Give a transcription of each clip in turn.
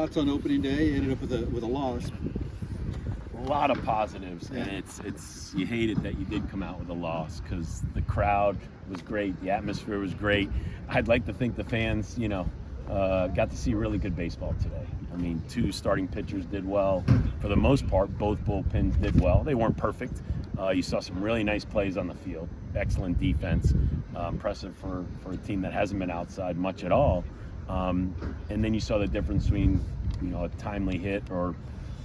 Thoughts on opening day? Ended up with a loss. A lot of positives, Yeah. and it's you hate it that you did come out with a loss because the crowd was great, the atmosphere was great. I'd like to think the fans, got to see really good baseball today. I mean, 2 starting pitchers did well. For the most part, both bullpens did well. They weren't perfect. You saw some really nice plays on the field, excellent defense, impressive for a team that hasn't been outside much at all. And then you saw the difference between, a timely hit or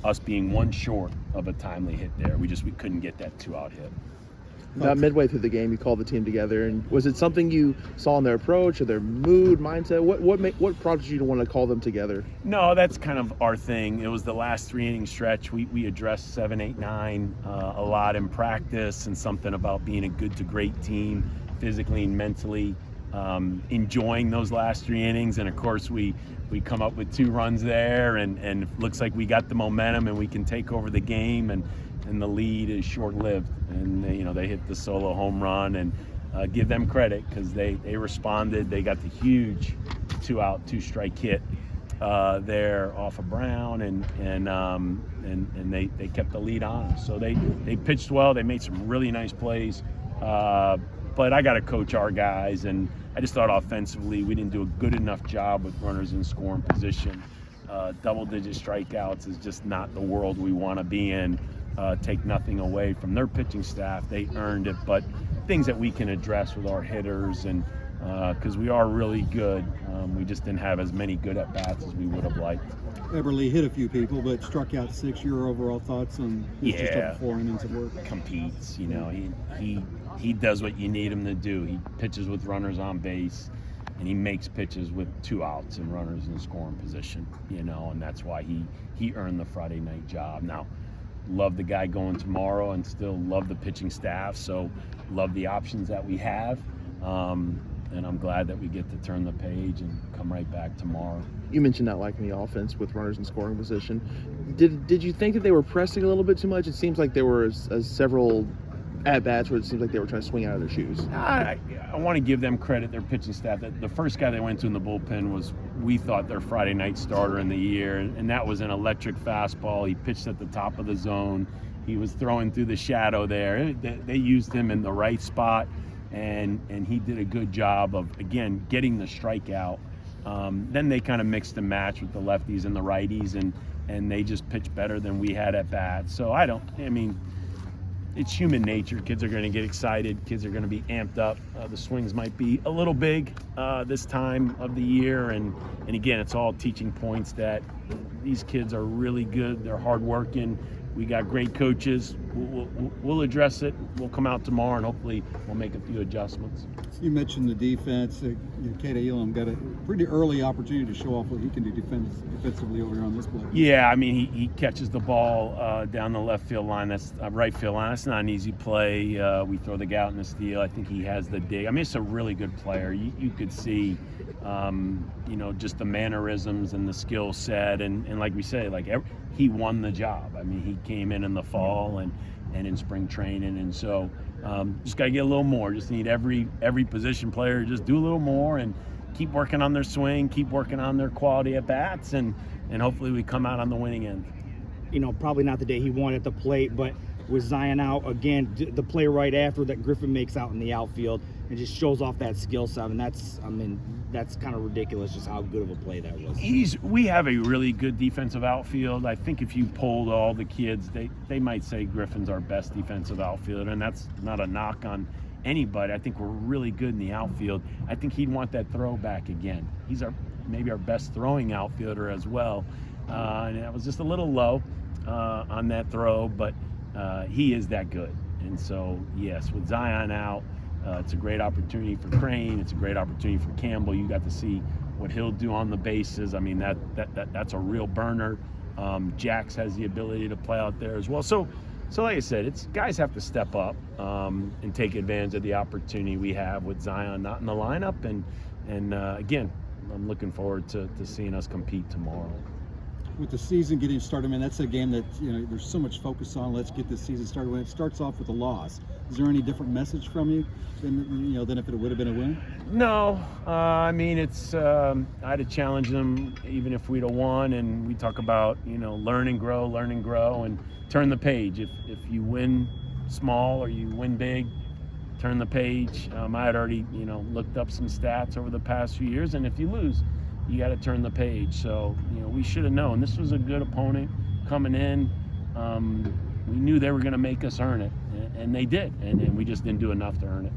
us being one short of a timely hit there. We couldn't get that 2-out hit. About midway through the game, you called the team together, and was it something you saw in their approach or their mood, mindset? What prompted you to want to call them together? No, that's kind of our thing. It was the last 3-inning stretch. We addressed 7, 8, 9 a lot in practice, and something about being a good to great team, physically and mentally, enjoying those last 3 innings. And of course, we come up with 2 runs there, and it looks like we got the momentum and we can take over the game. And the lead is short-lived, and they hit the solo home run, and give them credit because they responded. They got the huge 2-out, 2-strike hit there off of Brown, and they kept the lead on. So they pitched well. They made some really nice plays, but I got to coach our guys, and I just thought offensively we didn't do a good enough job with runners in scoring position. Double-digit strikeouts is just not the world we want to be in. Take nothing away from their pitching staff. They earned it, but things that we can address with our hitters, and because we are really good, we just didn't have as many good at-bats as we would have liked. Eberle hit a few people, but struck out 6. Your overall thoughts on just over 4 innings of work? Competes, he does what you need him to do. He pitches with runners on base, and he makes pitches with 2 outs and runners in scoring position, and that's why he earned the Friday night job. Now, love the guy going tomorrow, and still love the pitching staff, so love the options that we have, and I'm glad that we get to turn the page and come right back tomorrow. You mentioned not liking the offense with runners in scoring position. Did you think that they were pressing a little bit too much? It seems like there were several at-bats where it seems like they were trying to swing out of their shoes. I want to give them credit, their pitching staff. The first guy they went to in the bullpen was, we thought, their Friday night starter in the year, and that was an electric fastball. He pitched at the top of the zone. He was throwing through the shadow there. They used him in the right spot, and he did a good job of, again, getting the strikeout. Then they kind of mixed and matched with the lefties and the righties, and they just pitched better than we had at bat. So it's human nature. Kids are going to get excited. Kids are going to be amped up. The swings might be a little big this time of the year. And again, it's all teaching points that these kids are really good. They're hardworking. We got great coaches. We'll address it. We'll come out tomorrow, and hopefully we'll make a few adjustments. You mentioned the defense. Kate Elam got a pretty early opportunity to show off what he can do defensively over here on this play. Yeah, he catches the ball down the left field line. That's right field line. That's not an easy play. We throw the guy out in the steal. I think he has the dig. It's a really good player. You could see, just the mannerisms and the skill set, and like we say, he won the job. He came in the fall and in spring training, and so just got to get a little more. Just need every position player to just do a little more and keep working on their swing, keep working on their quality at bats, and hopefully we come out on the winning end. Probably not the day he wanted at the plate, but with Zion out again, the play right after that Griffin makes out in the outfield, and just shows off that skill set. That's kind of ridiculous just how good of a play that was. We have a really good defensive outfield. I think if you polled all the kids, they might say Griffin's our best defensive outfielder, and that's not a knock on anybody. I think we're really good in the outfield. I think he'd want that throw back again. He's maybe our best throwing outfielder as well, and that was just a little low on that throw, but he is that good. And so, yes, with Zion out, it's a great opportunity for Crane. It's a great opportunity for Campbell. You got to see what he'll do on the bases. That's a real burner. Jax has the ability to play out there as well. So like I said, guys have to step up and take advantage of the opportunity we have with Zion not in the lineup. And again, I'm looking forward to seeing us compete tomorrow. with the season getting started, man, that's a game that there's so much focus on. Let's get this season started. When it starts off with a loss, is there any different message from you than if it would have been a win? No, I mean it's I had to challenge them even if we'd have won, and we talk about learn and grow, and turn the page. If you win small or you win big, turn the page. I had already looked up some stats over the past few years, and if you lose, you got to turn the page. So we should have known this was a good opponent coming in. We knew they were going to make us earn it, and they did, and we just didn't do enough to earn it.